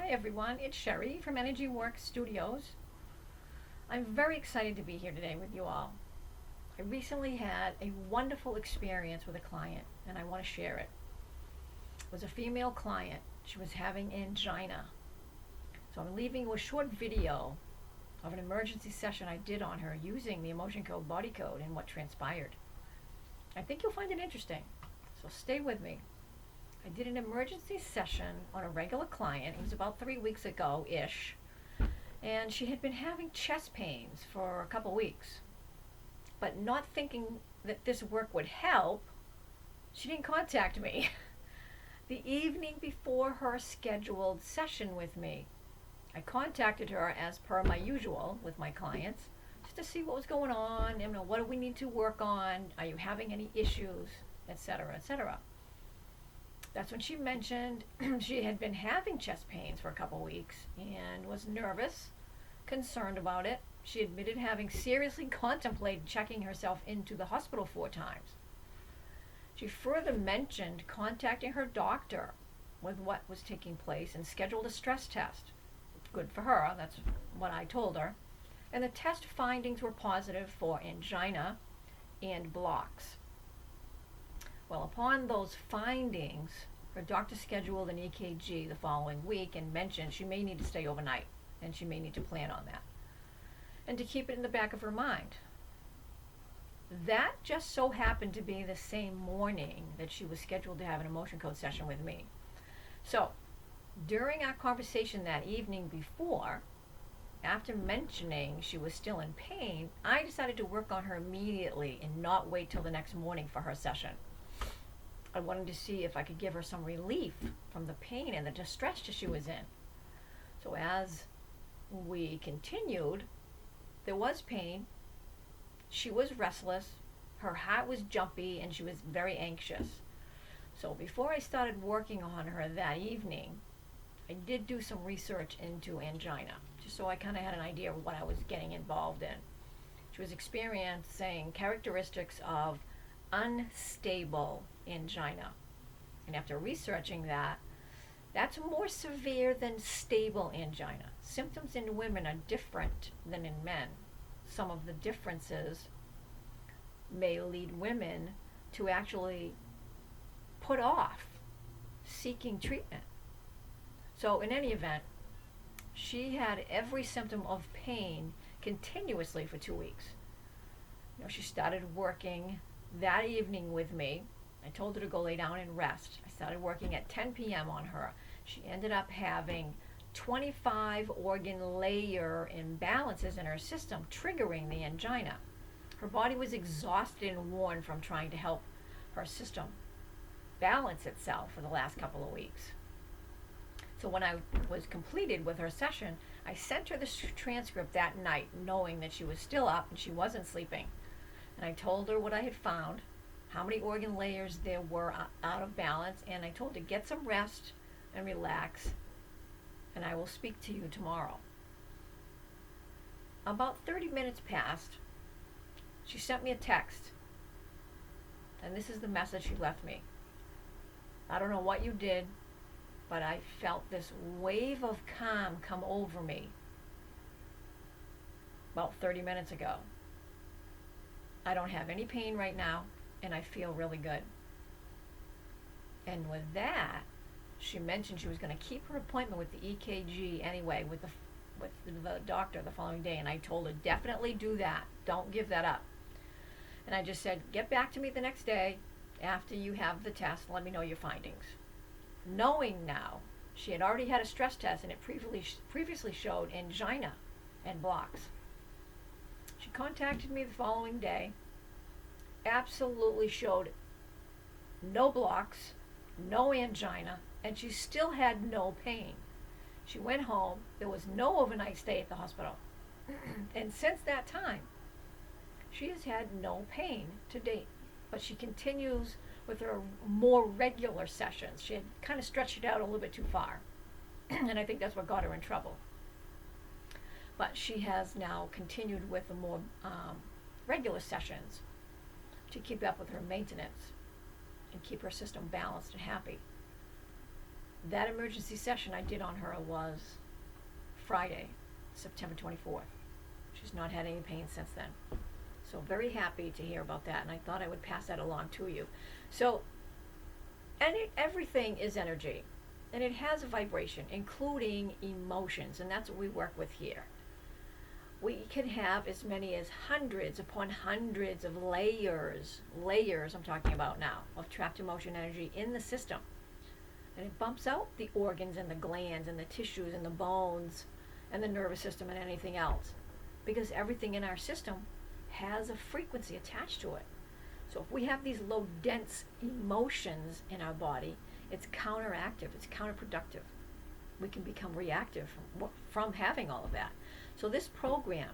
Hi everyone, it's Sherry from Energy Work Studios. I'm very excited to be here today with you all. I recently had a wonderful experience with a client and I want to share it. It was a female client. She was having angina. So I'm leaving you a short video of an emergency session I did on her using the emotion code body code and what transpired. I think you'll find it interesting. So stay with me. I did an emergency session on a regular client. It was about 3 weeks ago-ish. And she had been having chest pains for a couple weeks. But not thinking that this work would help, she didn't contact me. The evening before her scheduled session with me, I contacted her as per my usual with my clients, just to see what was going on, what do we need to work on, are you having any issues, etc., etc. That's when she mentioned she had been having chest pains for a couple weeks and was nervous, concerned about it. She admitted having seriously contemplated checking herself into the hospital 4 times. She further mentioned contacting her doctor with what was taking place and scheduled a stress test. Good for her, that's what I told her. And the test findings were positive for angina and blocks. Well, upon those findings, her doctor scheduled an EKG the following week and mentioned she may need to stay overnight and she may need to plan on that and to keep it in the back of her mind. That just so happened to be the same morning that she was scheduled to have an emotion code session with me. So, during our conversation that evening before, after mentioning she was still in pain, I decided to work on her immediately and not wait till the next morning for her session. I wanted to see if I could give her some relief from the pain and the distress that she was in. So as we continued, there was pain, she was restless, her heart was jumpy, and she was very anxious. So before I started working on her that evening, I did do some research into angina, just so I kind of had an idea of what I was getting involved in. She was experiencing characteristics of unstable angina. And after researching that, that's more severe than stable angina. Symptoms in women are different than in men. Some of the differences may lead women to actually put off seeking treatment. So in any event, she had every symptom of pain continuously for 2 weeks. She started working that evening with me. I told her to go lay down and rest. I started working at 10 p.m. on her. She ended up having 25 organ layer imbalances in her system, triggering the angina. Her body was exhausted and worn from trying to help her system balance itself for the last couple of weeks. So when I was completed with her session, I sent her the transcript that night, knowing that she was still up and she wasn't sleeping. And I told her what I had found, how many organ layers there were out of balance, and I told her to get some rest and relax, and I will speak to you tomorrow. About 30 minutes passed. She sent me a text, and this is the message she left me. I don't know what you did, but I felt this wave of calm come over me about 30 minutes ago. I don't have any pain right now, and I feel really good. And with that, she mentioned she was going to keep her appointment with the EKG anyway with the doctor the following day, and I told her, definitely do that. Don't give that up. And I just said, get back to me the next day after you have the test and let me know your findings. Knowing now, she had already had a stress test and it previously showed angina and blocks. She contacted me the following day, absolutely showed no blocks, no angina, and she still had no pain. She went home. There was no overnight stay at the hospital. And since that time, she has had no pain to date. But she continues with her more regular sessions. She had kind of stretched it out a little bit too far. And I think that's what got her in trouble. But she has now continued with the more regular sessions to keep up with her maintenance and keep her system balanced and happy. That emergency session I did on her was Friday, September 24th. She's not had any pain since then. So very happy to hear about that, and I thought I would pass that along to you. So everything is energy, and it has a vibration, including emotions, and that's what we work with here. We can have as many as hundreds upon hundreds of layers I'm talking about now, of trapped emotion energy in the system. And it bumps out the organs and the glands and the tissues and the bones and the nervous system and anything else. Because everything in our system has a frequency attached to it. So if we have these low dense emotions in our body, it's counteractive, it's counterproductive. We can become reactive from having all of that. So this program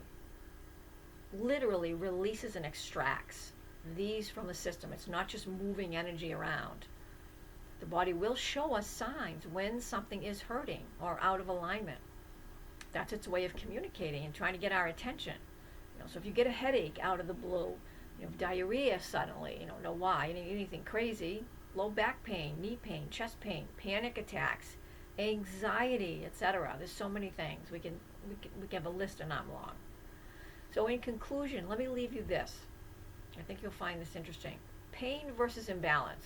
literally releases and extracts these from the system. It's not just moving energy around. The body will show us signs when something is hurting or out of alignment. That's its way of communicating and trying to get our attention. So if you get a headache out of the blue, diarrhea suddenly, know why, anything crazy, low back pain, knee pain, chest pain, panic attacks, anxiety, etc. There's so many things. We can have a list and not long. So in conclusion, let me leave you this. I think you'll find this interesting. Pain versus imbalance.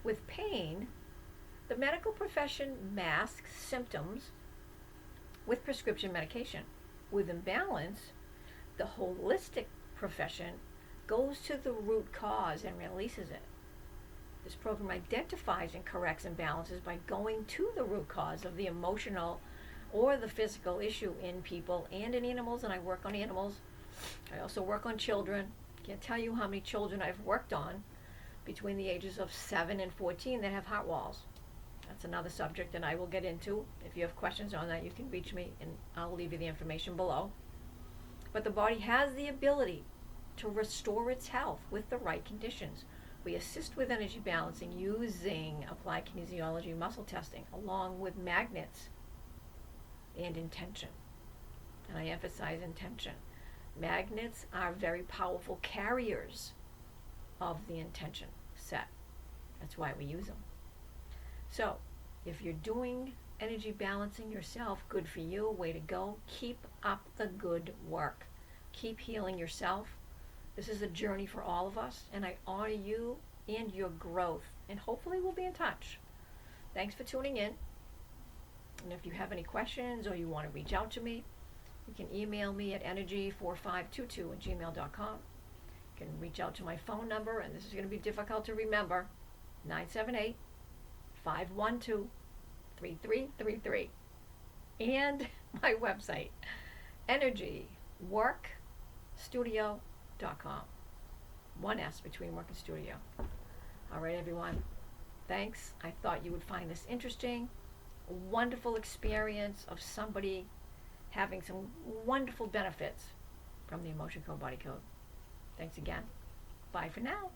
With pain, the medical profession masks symptoms with prescription medication. With imbalance, the holistic profession goes to the root cause and releases it. This program identifies and corrects imbalances by going to the root cause of the emotional or the physical issue in people and in animals, and I work on animals. I also work on children. Can't tell you how many children I've worked on between the ages of 7 and 14 that have heart walls. That's another subject that I will get into. If you have questions on that, you can reach me, and I'll leave you the information below. But the body has the ability to restore its health with the right conditions. We assist with energy balancing using applied kinesiology muscle testing, along with magnets and intention. And I emphasize intention. Magnets are very powerful carriers of the intention set. That's why we use them. So, if you're doing energy balancing yourself, good for you, way to go. Keep up the good work. Keep healing yourself. This is a journey for all of us, and I honor you and your growth, and hopefully we'll be in touch. Thanks for tuning in. And if you have any questions or you want to reach out to me, you can email me at energy4522@gmail.com. You can reach out to my phone number, and this is going to be difficult to remember, 978-512-3333. And my website, energyworkstudio.com. One S between work and studio. All right, everyone. Thanks. I thought you would find this interesting. A wonderful experience of somebody having some wonderful benefits from the Emotion Code Body Code. Thanks again. Bye for now.